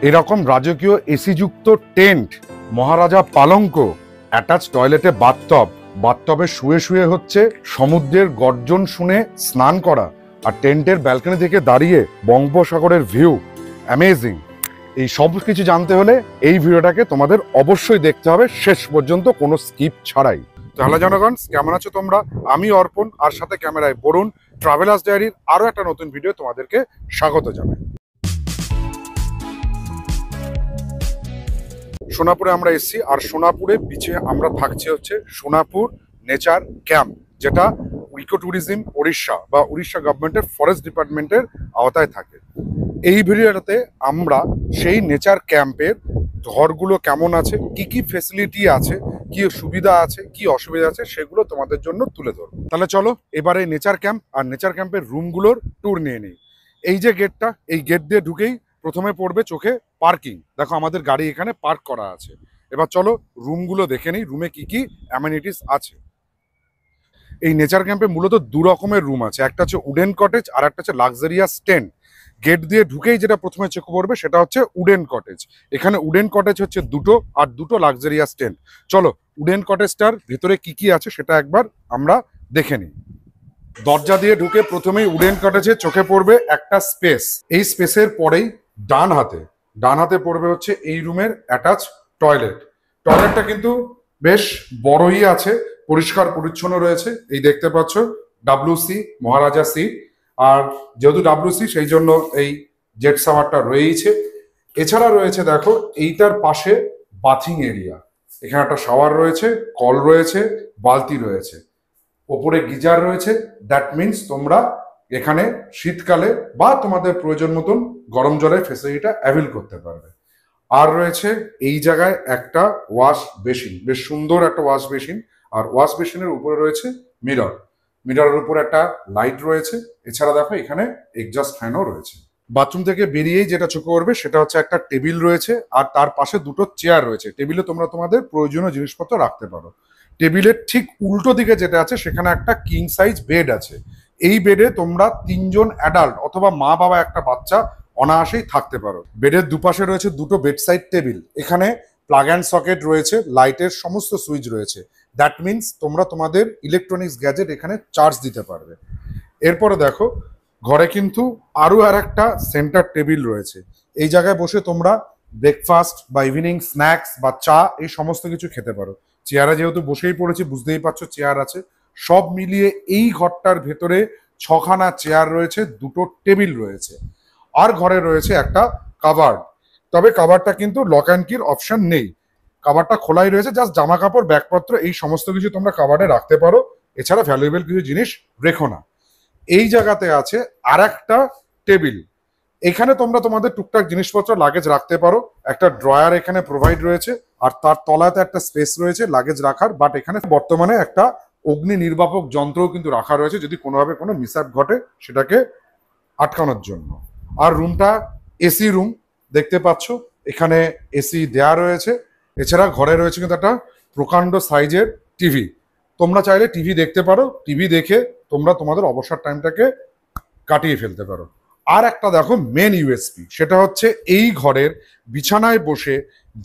এরকম রাজকীয় এসি যুক্ত টেন্ট, মহারাজা পালঙ্ক, অ্যাটাচ টয়লেটে বাথটব, বাথটবে শুয়ে শুয়ে হচ্ছে সমুদ্রের গর্জন শুনে স্নান করা, আর টেন্টের ব্যালকনি থেকে দাঁড়িয়ে বঙ্গোপসাগরের ভিউ অ্যামেজিং। এই সব কিছু জানতে হলে এই ভিডিওটাকে তোমাদের অবশ্যই দেখতে হবে শেষ পর্যন্ত, কোনো স্কিপ ছাড়াই। তাহলে জনগণ, কেমন আছো তোমরা? আমি অর্পণ, আর সাথে ক্যামেরায় বরুণ। ট্রাভেলার্স ডায়েরির আরো একটা নতুন ভিডিও তোমাদেরকে স্বাগত জানাই। সোনাপুরে আমরা এসেছি, আর সোনাপুরে বিচে আমরা থাকছি হচ্ছে সোনাপুর নেচার ক্যাম্প, যেটা ইকো ট্যুরিজম উড়িষ্যা বা উড়িষ্যা গভর্নমেন্টের ফরেস্ট ডিপার্টমেন্টের আওতায় থাকে। এই ভিডিওটাতে আমরা সেই নেচার ক্যাম্পের ঘরগুলো কেমন আছে, কি কি ফেসিলিটি আছে, কি সুবিধা আছে, কি অসুবিধা আছে, সেগুলো তোমাদের জন্য তুলে ধরবো। তাহলে চলো এবারে নেচার ক্যাম্প আর নেচার ক্যাম্পের রুমগুলোর ট্যুর নিয়ে নিই। এই যে গেটটা, এই গেট দিয়ে ঢুকেই প্রথমে পড়বে চোখে পার্কিং। দেখো আমাদের গাড়ি এখানে পার্ক করা আছে। এবার চলো রুমগুলো দেখে নিই, রুমে কি কি অ্যামেনিটিস আছে। এই নেচার ক্যাম্পে মূলত দু রকমের রুম আছে, একটা হচ্ছে উডেন কটেজ আর একটা হচ্ছে লাক্সারিয়াস টেন্ট। গেট দিয়ে ঢুকেই যেটা প্রথমে চোখে পড়বে সেটা হচ্ছে উডেন কটেজ। এখানে উডেন কটেজ হচ্ছে দুটো, আর দুটো লাক্সারিয়াস টেন্ট। চলো উডেন কটেজটার ভিতরে কি কি আছে সেটা একবার আমরা দেখে নিই। দরজা দিয়ে ঢুকে প্রথমেই উডেন কটেজে চোখে পড়বে একটা স্পেস। এই স্পেসের পরেই ডান হাতে পড়বে হচ্ছে এই রুমের অ্যাটাচ টয়লেট। টয়লেটটা কিন্তু বেশ বড়ই আছে, পরিষ্কার পরিচ্ছন্ন রয়েছে। এই দেখতে পাচ্ছ WC মহারাজা সিট, আর যেহেতু WC সেই জন্য এই জেট শাওয়ারটা রয়েছে। এছাড়া রয়েছে দেখো এইটার পাশে বাথিং এরিয়া, এখানে একটা শাওয়ার রয়েছে, কল রয়েছে, বালতি রয়েছে, ওপরে গিজার রয়েছে। দ্যাট মিনস তোমরা এখানে শীতকালে বা তোমাদের প্রয়োজন মতন গরম জলের ফেসিলিটিটা অ্যাভেল করতে পারবে। আর রয়েছে এই জায়গায় একটা ওয়াশ বেসিন, বেশ সুন্দর একটা ওয়াশ বেসিন, আর ওয়াশ বেসিনের উপরে রয়েছে মিরর, মিররের উপর একটা লাইট রয়েছে। এছাড়া দেখো এখানে এক্সস্ট ফ্যানও রয়েছে। বাথরুম থেকে বেরিয়েই যেটা চোখে পড়বে সেটা হচ্ছে একটা টেবিল রয়েছে, আর তার পাশে দুটো চেয়ার রয়েছে। টেবিলে তোমরা তোমাদের প্রয়োজনীয় জিনিসপত্র রাখতে পারো। টেবিলের ঠিক উল্টো দিকে যেটা আছে সেখানে একটা কিং সাইজ বেড আছে। এই বেডে তোমরা 3জন অ্যাডাল্ট অথবা মা বাবা একটা বাচ্চা অনায়াসেই থাকতে পারো। বেডের দুপাশে রয়েছে দুটো বেড সাইড টেবিল, এখানে প্লাগ অ্যান্ড সকেট রয়েছে, লাইটের সমস্ত সুইচ রয়েছে। দ্যাট মিনস তোমরা তোমাদের ইলেকট্রনিক্স গ্যাজেট এখানে চার্জ দিতে পারবে। এরপরে দেখো ঘরে কিন্তু আরো আর একটা সেন্টার টেবিল রয়েছে। এই জায়গায় বসে তোমরা ব্রেকফাস্ট বা ইভিনিং স্ন্যাক্স বা চা এই সমস্ত কিছু খেতে পারো। চেয়ারে যেহেতু বসেই পড়েছি বুঝতেই পারছো চেয়ার আছে। সব মিলিয়ে এই ঘরটার ভেতরে 6খানা চেয়ার রয়েছে, দুটো টেবিল রয়েছে, আর ঘরে রয়েছে একটা কাভার্ড। তবে কাভারটা কিন্তু লক অ্যান্ড কির অপশন নেই, কাভারটা খোলাই রয়েছে। জাস্ট জামা কাপড়, ব্যাগপত্র এই সমস্ত কিছু তোমরা কাভার্ডে রাখতে পারো, এছাড়া ভ্যালুয়েবল কিছু জিনিস রেখো না। এই জায়গাতে আছে আর একটা টেবিল, এখানে তোমরা তোমাদের টুকটাক জিনিসপত্র লাগেজ রাখতে পারো। একটা ড্রয়ার এখানে প্রোভাইড রয়েছে, আর তার তলাতে একটা স্পেস রয়েছে লাগেজ রাখার। বাট এখানে বর্তমানে একটা অগ্নি নির্বাপক যন্ত্রও কিন্তু রাখা রয়েছে, যদি কোনোভাবে কোনো মিসঅ্যাপ ঘটে সেটাকে আটকানোর জন্য। আর রুমটা এসি রুম দেখতে পাচ্ছ, এখানে এসি দেয়া রয়েছে। এছাড়া ঘরে রয়েছে কিন্তু একটা প্রকাণ্ড সাইজের টিভি, তোমরা চাইলে টিভি দেখতে পারো। টিভি দেখে তোমরা তোমাদের অবসর টাইমটাকে কাটিয়ে ফেলতে পারো। আর একটা দেখো মেন ইউএসপি, সেটা হচ্ছে এই ঘরের বিছানায় বসে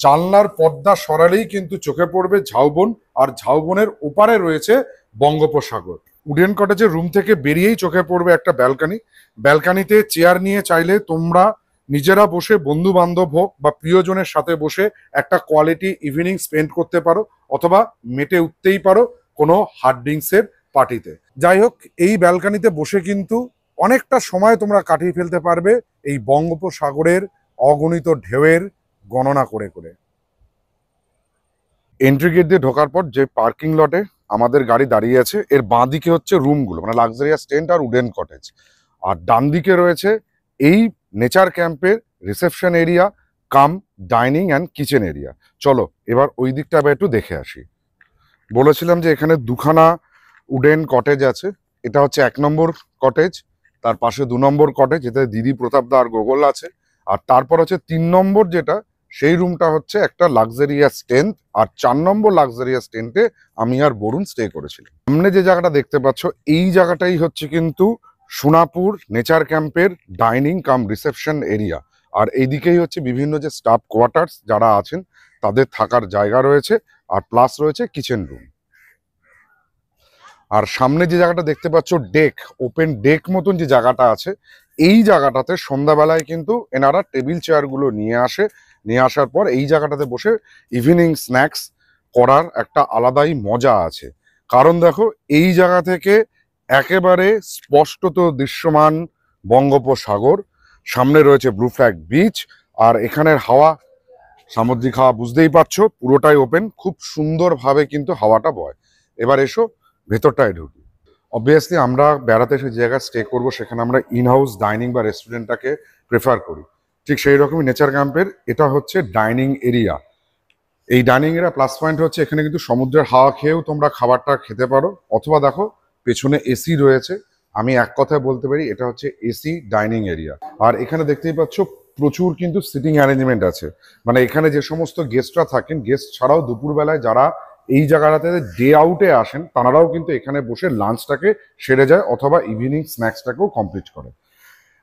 জানলার পর্দা সরালেই কিন্তু চোখে পড়বে ঝাউবন, আর ঝাউবনের ওপারে রয়েছে বঙ্গোপসাগর। উডেন কটেজের রুম থেকে বেরিয়েই চোখে পড়বে একটা ব্যালকানি। ব্যালকানিতে চেয়ার নিয়ে চাইলে তোমরা নিজেরা বসে বন্ধু বান্ধব হোক বা প্রিয়জনের সাথে বসে একটা কোয়ালিটি ইভিনিং স্পেন্ড করতে পারো, অথবা মেটে উঠতেই পারো কোনো হার্ড ড্রিঙ্কসের পার্টিতে। যাই হোক, এই ব্যালকানিতে বসে কিন্তু অনেকটা সময় তোমরা কাটিয়ে ফেলতে পারবে এই বঙ্গোপসাগরের অগণিত ঢেউয়ের গণনা করে করে। এন্ট্রি গেট দিয়ে ঢোকার পর যে পার্কিং লটে আমাদের গাড়ি দাঁড়িয়ে আছে, এর বাঁ দিকে হচ্ছে রুমগুলো, মানে লাক্সারিয়াস টেন্ট আর উডেন কটেজ, আর ডান দিকে রয়েছে এই নেচার ক্যাম্পের reception area cum dining and kitchen area. চলো এবার ওই দিকটা আবার একটু দেখে আসি। বলেছিলাম যে এখানে দুখানা উডেন কটেজ আছে, এটা হচ্ছে 1 নম্বর কটেজ, তার পাশে 2 নম্বর কটেজ, এতে দিদি প্রতাপদা আর গোগল আছে, আর তারপর হচ্ছে 3 নম্বর যেটা, সেই রুমটা হচ্ছে একটা লাক্সারিয়াস টেন্ট, আর 4 নম্বর লাক্সারিয়াস টেন্টে আমি আর বরুণ স্টে করেছিলাম। সামনে যে জায়গাটা দেখতে পাচ্ছ এই জায়গাটাই হচ্ছে কিন্তু সোনাপুর নেচার ক্যাম্পের ডাইনিং কাম রিসেপশন এরিয়া, আর এইদিকেই হচ্ছে বিভিন্ন যে স্টাফ কোয়ার্টার্স যারা আছেন তাদের থাকার জায়গা রয়েছে, আর প্লাস রয়েছে কিচেন রুম। আর সামনে যে জায়গাটা দেখতে পাচ্ছ ডেক, ওপেন ডেক মতন যে জায়গাটা আছে, এই জায়গাটাতে সন্ধ্যাবেলায় কিন্তু এনারা টেবিল চেয়ারগুলো নিয়ে আসার পর এই জায়গাটাতে বসে ইভিনিং স্ন্যাক্স করার একটা আলাদাই মজা আছে। কারণ দেখো এই জায়গা থেকে একেবারে স্পষ্টত দৃশ্যমান বঙ্গোপসাগর, সামনে রয়েছে ব্লু ফ্ল্যাগ বিচ, আর এখানের হাওয়া, সামুদ্রিক হাওয়া বুঝতেই পারছো পুরোটাই ওপেন, খুব সুন্দরভাবে কিন্তু হাওয়াটা বয়। এবার এসো ভেতরটায় ঢুকি। অবভিয়াসলি আমরা বেড়াতে এসে যে জায়গায় স্টে করবো সেখানে আমরা ইন হাউস ডাইনিং বা রেস্টুরেন্টটাকে প্রেফার করি। ঠিক সেই রকমই নেচার ক্যাম্পের এটা হচ্ছে ডাইনিং এরিয়া। এই ডাইনিং এরিয়া প্লাস পয়েন্ট হচ্ছে এখানে কিন্তু সমুদ্রের হাওয়া খেয়েও তোমরা খাবারটা খেতে পারো, অথবা দেখো পেছনে এসি রয়েছে। আমি এক কথায় বলতে পারি এটা হচ্ছে এসি ডাইনিং এরিয়া। আর এখানে দেখতেই পাচ্ছ প্রচুর কিন্তু সিটিং অ্যারেঞ্জমেন্ট আছে, মানে এখানে যে সমস্ত গেস্টরা থাকেন, গেস্ট ছাড়াও দুপুরবেলায় যারা এই জায়গাটাতে ডে আউটে আসেন তারাও কিন্তু এখানে বসে লাঞ্চটাকে সেরে যায় অথবা ইভিনিং স্ন্যাক্সটাকেও কমপ্লিট করে।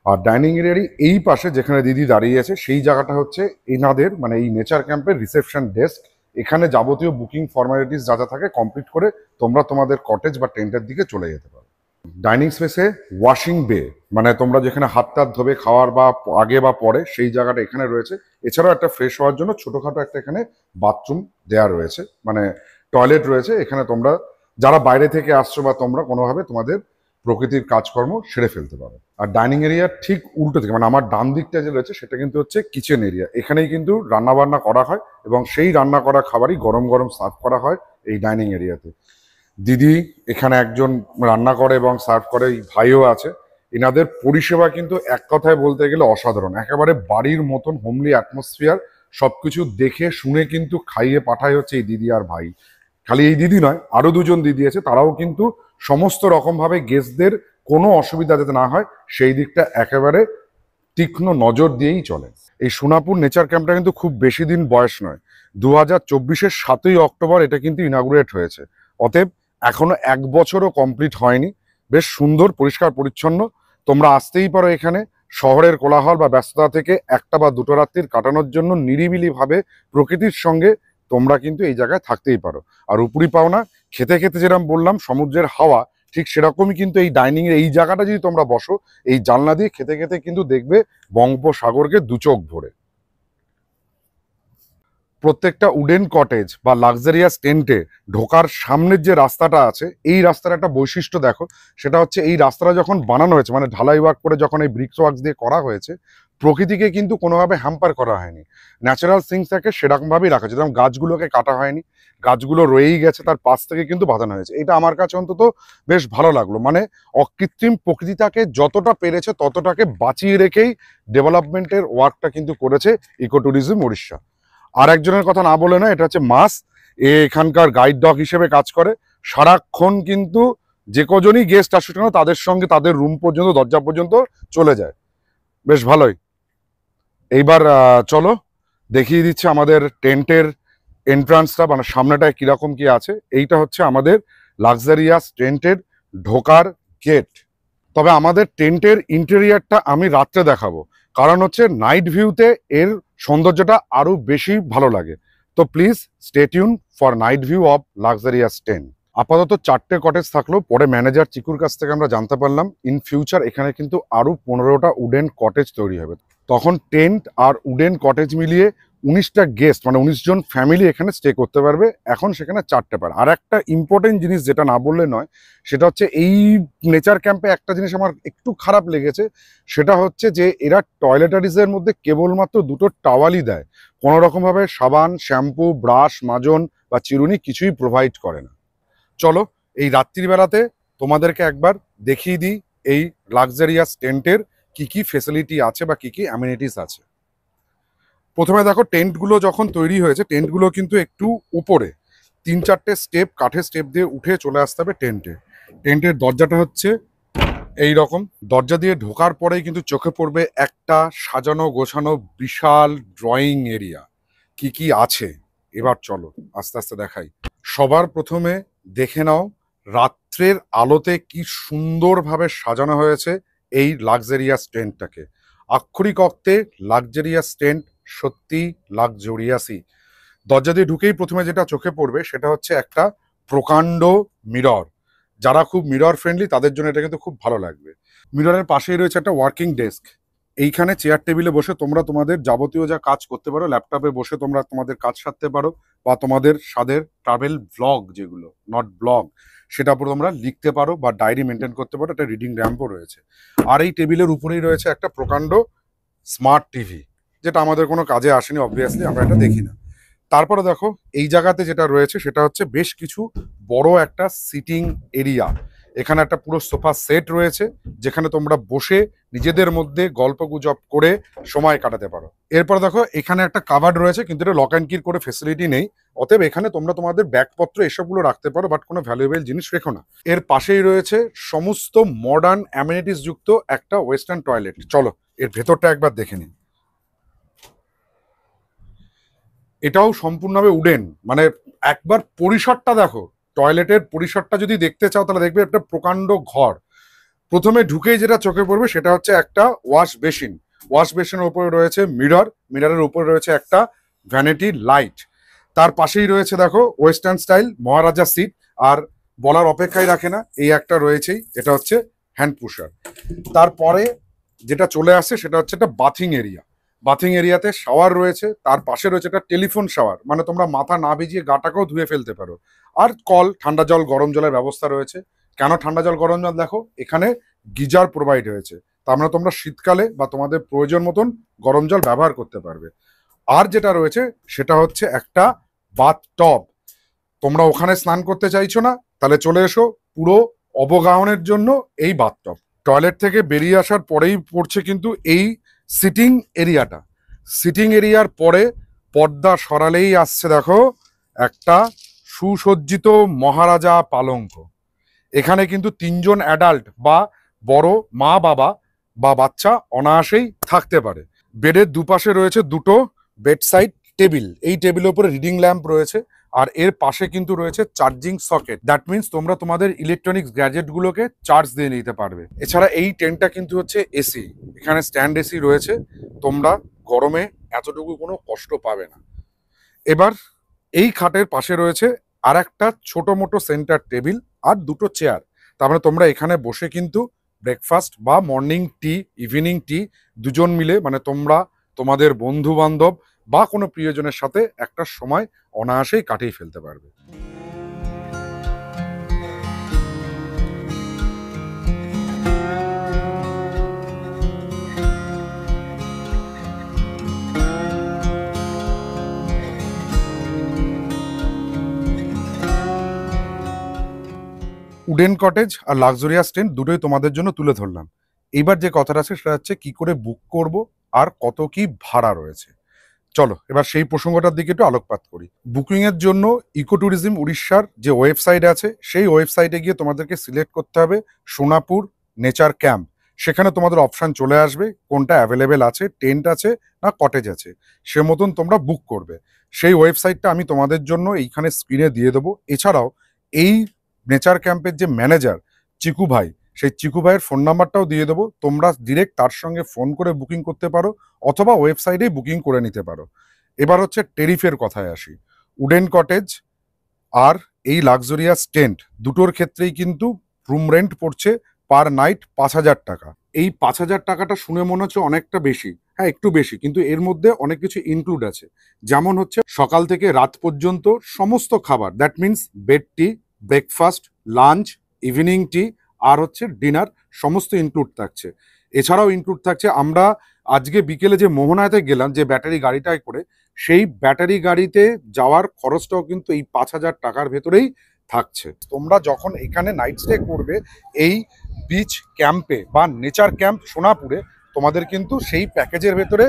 আর ডাইনিং এরিয়ারই এই পাশে যেখানে দিদি দাঁড়িয়ে আছে সেই জায়গাটা হচ্ছে এনাদের মানে এই নেচার ক্যাম্পের রিসেপশন ডেস্ক। এখানে যাবতীয় বুকিং ফর্মালিটিস যা যা থাকে কমপ্লিট করে তোমরা তোমাদের কটেজ বা টেন্টের দিকে চলে যেতে পারো। ডাইনিং স্পেসে ওয়াশিং বে, মানে তোমরা যেখানে হাত টাত ধোবে খাওয়ার বা আগে বা পরে, সেই জায়গাটা এখানে রয়েছে। এছাড়াও একটা ফ্রেশ হওয়ার জন্য ছোটখাটো একটা এখানে বাথরুম দেওয়া রয়েছে, মানে টয়লেট রয়েছে। এখানে তোমরা যারা বাইরে থেকে আসছো বা তোমরা কোনোভাবে তোমাদের প্রকৃতির কাজকর্ম সেরে ফেলতে পারো। আর ডাইনিং এরিয়া ঠিক উল্টো থেকে, মানে আমার ডান দিকটা যে রয়েছে সেটা কিন্তু হচ্ছে কিচেন এরিয়া। এখানেই কিন্তু রান্না বান্না করা হয় এবং সেই রান্না করা খাবারই গরম গরম সার্ভ করা হয় এই ডাইনিং এরিয়াতে। দিদি এখানে একজন রান্না করে এবং সার্ভ করে, এই ভাইও আছে। এনাদের পরিষেবা কিন্তু এক কথায় বলতে গেলে অসাধারণ, একেবারে বাড়ির মতন হোমলি অ্যাটমসফিয়ার। সবকিছু দেখে শুনে কিন্তু খাইয়ে পাঠায় হচ্ছে এই দিদি আর ভাই। খালি এই দিদি নয়, আরো দুজন দিদি আছে, তারাও কিন্তু সমস্ত রকম ভাবে গেস্টদের কোনো অসুবিধা যাতে না হয় সেই দিকটা একেবারে তীক্ষ্ণ নজর দিয়েই চলে। এই সোনাপুর নেচার ক্যাম্পটা কিন্তু খুব বেশি দিন বয়স নয়, 2024-এর 7ই অক্টোবর এটা কিন্তু ইনাগুরেট হয়েছে। অতএব এখনো 1 বছরও কমপ্লিট হয়নি। বেশ সুন্দর, পরিষ্কার পরিচ্ছন্ন। তোমরা আসতেই পারো এখানে শহরের কোলাহল বা ব্যস্ততা থেকে একটা বা দুটো রাত্রির কাটানোর জন্য নিরিবিলি ভাবে প্রকৃতির সঙ্গে তোমরা কিন্তু এই জায়গায় থাকতেই পারো। আর উপরি পাওনা খেতে খেতে যেরকম বললাম সমুদ্রের হাওয়া, ঠিক সেরকমই কিন্তু এই ডাইনিং এর এই জায়গাটা যদি তোমরা বসো, এই জানলা দিয়ে খেতে খেতে কিন্তু দেখবে বঙ্গোপসাগরকে দু চোখ ভরে। প্রত্যেকটা উডেন কটেজ বা লাক্সারিয়াস টেন্টে ঢোকার সামনের যে রাস্তাটা আছে, এই রাস্তার একটা বৈশিষ্ট্য দেখো। সেটা হচ্ছে এই রাস্তাটা যখন বানানো হয়েছে, মানে ঢালাই ওয়ার্ক করে যখন এই ব্রিক্স ওয়ার্কস দিয়ে করা হয়েছে, প্রকৃতিকে কিন্তু কোনোভাবে হ্যাম্পার করা হয়নি। ন্যাচারাল থিংসটাকে সেরকমভাবেই রাখা, যেরকম গাছগুলোকে কাটা হয়নি, গাছগুলো রয়েই গেছে, তার পাশ থেকে কিন্তু বাঁধানো হয়েছে। এটা আমার কাছে অন্তত বেশ ভালো লাগলো। মানে অকৃত্রিম প্রকৃতিটাকে যতটা পেরেছে ততটাকে বাঁচিয়ে রেখেই ডেভেলপমেন্টের ওয়ার্কটা কিন্তু করেছে ইকো ট্যুরিজম উড়িষ্যা। আর একজনের কথা না বলে না, এটা হচ্ছে মাস, এখানকার গাইড ডগ হিসেবে কাজ করে। সারাক্ষণ কিন্তু যে কজনই গেস্ট আসুক না তাদের সঙ্গে তাদের রুম পর্যন্ত, দরজা পর্যন্ত চলে যায়। বেশ ভালোই। এইবার চলো দেখিয়ে দিচ্ছে আমাদের টেন্টের এন্ট্রান্সটা, মানে সামনেটায় কিরকম কি আছে। এইটা হচ্ছে আমাদের লাক্সারিয়াস টেন্টের ঢোকার গেট। তবে আমাদের টেন্টের ইন্টেরিয়ারটা আমি রাত্রে দেখাবো, কারণ হচ্ছে নাইট ভিউতে এর সৌন্দর্যটা আরো বেশি ভালো লাগে। তো please stay tune for night view of luxurious tent. আপাতত 4টে কটেজ থাকলো, পরে ম্যানেজার চিকুর কাছ থেকে আমরা জানতে পারলাম ইন ফিউচার এখানে কিন্তু আরো 15টা উডেন কটেজ তৈরি হবে। তখন টেন্ট আর উডেন কটেজ মিলিয়ে 19টা গেস্ট, মানে 19 জন ফ্যামিলি এখানে স্টে করতে পারবে। এখন সেখানে 4টে পার। আর একটা ইম্পর্টেন্ট জিনিস যেটা না বললে নয়, সেটা হচ্ছে এই নেচার ক্যাম্পে একটা জিনিস আমার একটু খারাপ লেগেছে। সেটা হচ্ছে যে এরা টয়লেটারিজের মধ্যে কেবলমাত্র 2টো টাওয়ালই দেয়, কোনো রকমভাবে সাবান, শ্যাম্পু, ব্রাশ, মাজন বা চিরুনি কিছুই প্রোভাইড করে না। চলো এই রাত্রিবেলাতে তোমাদেরকে একবার দেখিয়ে দিই এই লাক্সারিয়াস টেন্টের কি কি ফেসিলিটি আছে বা কি কি অ্যামিনিটিস আছে। প্রথমে দেখো টেন্টগুলো যখন তৈরি হয়েছে, টেন্টগুলো কিন্তু একটু উপরে 3-4টে স্টেপ, কাঠের স্টেপ দিয়ে উঠে চলে আসতে হবে টেন্টে। টেন্টের দরজাটা হচ্ছে এই রকম। দরজা দিয়ে ঢোকার পরেই কিন্তু চোখে পড়বে একটা সাজানো গোছানো বিশাল ড্রয়িং এরিয়া। কি কি আছে এবার চলো আস্তে আস্তে দেখাই। সবার প্রথমে দেখে নাও রাত্রের আলোতে কি সুন্দরভাবে সাজানো হয়েছে এই লাক্সারিয়াস টেন্টটাকে। আক্ষরিক অর্থে লাক্সারিয়াস টেন্ট, সত্যি লাক্সারিয়াসই। দরজা দিয়ে ঢুকেই প্রথমে যেটা চোখে পড়বে সেটা হচ্ছে একটা প্রকাণ্ড মিরর। যারা খুব মিরর ফ্রেন্ডলি তাদের জন্য এটা কিন্তু খুব ভালো লাগবে। মিররের পাশেই রয়েছে একটা ওয়ার্কিং ডেস্ক। এইখানে চেয়ার টেবিলে বসে তোমরা তোমাদের যাবতীয় যা কাজ করতে পারো, ল্যাপটপে বসে তোমরা তোমাদের কাজ সারতে পারো, বা তোমাদের স্বাদের ট্রাভেল ভ্লগ, যেগুলো নট ব্লগ, সেটা পুরো তোমরা লিখতে পারো বা ডায়েরি মেনটেন করতে পারো। একটা রিডিং র্যাম্পও রয়েছে। আর এই টেবিলের উপরেই রয়েছে একটা প্রকাণ্ড স্মার্ট টিভি, যেটা আমাদের কোনো কাজে আসেনি, অবভিয়াসলি আমরা এটা দেখি না। তারপরে দেখো এই জায়গাতে যেটা রয়েছে সেটা হচ্ছে বেশ কিছু বড় একটা সিটিং এরিয়া। এখানে একটা পুরো সোফা সেট রয়েছে, যেখানে তোমরা বসে নিজেদের মধ্যে গল্প গুজব করে সময় কাটাতে পারো। এরপর দেখো এখানে একটা কাভার্ড রয়েছে, কিন্তু এটা লক অ্যান্ড কির করে ফেসিলিটি নেই। অতএব এখানে তোমরা তোমাদের ব্যাগপত্র এসবগুলো রাখতে পারো, বাট কোনো ভ্যালুয়েবল জিনিস রেখো না। এর পাশেই রয়েছে সমস্ত মডার্ন অ্যামিনিটিস যুক্ত একটা ওয়েস্টার্ন টয়লেট। চলো এর ভেতরটা একবার দেখে নিন। এটাও সম্পূর্ণভাবে উডেন, মানে একবার পরিসরটা দেখো। টয়লেটের পরিসরটা যদি দেখতে চাও তাহলে দেখবে একটা প্রকাণ্ড ঘর। প্রথমে ঢুকেই যেটা চোখে পড়বে সেটা হচ্ছে একটা ওয়াশ বেসিন। ওয়াশ বেসিনের উপরে রয়েছে মিরর, মিররের উপরে রয়েছে একটা ভ্যানিটি লাইট। তার পাশেই রয়েছে দেখো ওয়েস্টার্ন স্টাইল মহারাজা সিট। আর বলার অপেক্ষাই রাখে না, এই একটা রয়েছেই, এটা হচ্ছে হ্যান্ড পুশার। তারপরে যেটা চলে আসে সেটা হচ্ছে একটা বাথিং এরিয়া। বাথিং এরিয়াতে শাওয়ার রয়েছে, তার পাশে রয়েছে একটা টেলিফোন শাওয়ার, মানে তোমরা মাথা না ভিজিয়ে গাটাকেও ধুয়ে ফেলতে পারো। আর কল, ঠান্ডা জল গরম জলের ব্যবস্থা রয়েছে। কেন ঠান্ডা জল গরম জল? দেখো এখানে গিজার প্রোভাইড হয়েছে, তার মানে তোমরা শীতকালে বা তোমাদের প্রয়োজন মতন গরম জল ব্যবহার করতে পারবে। আর যেটা রয়েছে সেটা হচ্ছে একটা বাথটব। তোমরা ওখানে স্নান করতে চাইছো না, তাহলে চলে এসো পুরো অবগাহনের জন্য এই বাথটব। টয়লেট থেকে বেরিয়ে আসার পরেই পড়ছে কিন্তু এই সিটিং এরিয়াটা। সিটিং এরিয়ার পরে পর্দা সরালেই আসছে দেখো একটা সুসজ্জিত মহারাজা পালঙ্ক। এখানে কিন্তু 3জন অ্যাডাল্ট বা বড় মা বাবা বা বাচ্চা অনায়াসেই থাকতে পারে। বেডের দুপাশে রয়েছে দুটো বেডসাইড টেবিল। এই টেবিলের উপরে রিডিং ল্যাম্প রয়েছে, আর এর পাশে কিন্তু রয়েছে চার্জিং সকেট। দ্যাট মিনস তোমরা তোমাদের ইলেকট্রনিক্স গ্যাজেটগুলোকে চার্জ দিয়ে নিতে পারবে। এছাড়া এই টেন্টটা কিন্তু হচ্ছে এসি, এখানে স্ট্যান্ড এসি রয়েছে। তোমরা গরমে এতটুকু কোনো কষ্ট পাবে না। এবার এই খাটের পাশে রয়েছে আর একটা ছোট মোটো সেন্টার টেবিল আর দুটো চেয়ার। তার মানে তোমরা এখানে বসে কিন্তু ব্রেকফাস্ট বা মর্নিং টি, ইভিনিং টি দুজন মিলে, মানে তোমরা তোমাদের বন্ধু বান্ধব বা কোনো প্রিয়জনের সাথে একটা সময় অনায়াসেই কাটিয়ে ফেলতে পারবে। উডেন কটেজ আর লাক্সারিয়াস টেন্ট দুটোই তোমাদের জন্য তুলে ধরলাম। এইবার যে কথাটা আছে সেটা হচ্ছে কি করে বুক করব আর কত কি ভাড়া রয়েছে। চলো এবার সেই প্রসঙ্গটার দিকে একটু আলোকপাত করি। বুকিং এর জন্য ইকো ট্যুরিজম উড়িষ্যার যে ওয়েবসাইট আছে সেই ওয়েবসাইটে গিয়ে তোমাদেরকে সিলেক্ট করতে হবে সোনাপুর নেচার ক্যাম্প। সেখানে তোমাদের অপশান চলে আসবে কোনটা অ্যাভেলেবেল আছে, টেন্ট আছে না কটেজ আছে, সে মতন তোমরা বুক করবে। সেই ওয়েবসাইটটা আমি তোমাদের জন্য এইখানে স্ক্রিনে দিয়ে দেবো। এছাড়াও এই নেচার ক্যাম্পের যে ম্যানেজার চিকু ভাই, সেই চিকু ভাইয়ের ফোন নাম্বারটাও দিয়ে দেবো। তোমরা ডিরেক্ট তার সঙ্গে ফোন করে বুকিং করতে পারো অথবা ওয়েবসাইটেই বুকিং করে নিতে পারো। এবার হচ্ছে টেরিফের কথায় আসি। উডেন কটেজ আর এই লাক্সারিয়াস টেন্ট দুটোর ক্ষেত্রেই কিন্তু রুম রেন্ট পড়ছে পার নাইট 5,000 টাকা। এই 5,000 টাকাটা শুনে মনে হচ্ছে অনেকটা বেশি, হ্যাঁ একটু বেশি, কিন্তু এর মধ্যে অনেক কিছু ইনক্লুড আছে। যেমন হচ্ছে সকাল থেকে রাত পর্যন্ত সমস্ত খাবার, that means bed tea, breakfast, lunch, evening tea আর হচ্ছে ডিনার, সমস্ত ইনক্লুড থাকছে। এছাড়াও ইনক্লুড থাকছে আমরা আজকে বিকেলে যে মোহনাতে গেলাম যে ব্যাটারি গাড়িটায় করে, সেই ব্যাটারি গাড়িতে যাওয়ার খরচটাও কিন্তু এই 5,000 টাকার ভেতরেই থাকছে। তোমরা যখন এখানে নাইট স্টে করবে এই বিচ ক্যাম্পে বা নেচার ক্যাম্প সোনাপুরে, তোমাদের কিন্তু সেই প্যাকেজের ভেতরে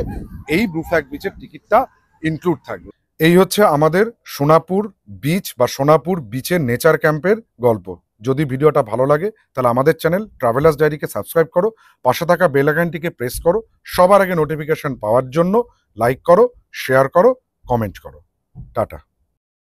এই ব্লু ফ্ল্যাগ বিচের টিকিটটা ইনক্লুড থাকবে। এই হচ্ছে আমাদের সোনাপুর বিচ বা সোনাপুর বিচের নেচার ক্যাম্পের গল্প। যদি ভিডিওটা ভালো লাগে তাহলে আমাদের চ্যানেল ট্রাভেলার্স ডায়েরিকে সাবস্ক্রাইব করো, পাশে থাকা বেল আইকনটিকে প্রেস করো, সবার আগে নোটিফিকেশন পাওয়ার জন্য লাইক করো, শেয়ার করো, কমেন্ট করো। টাটা।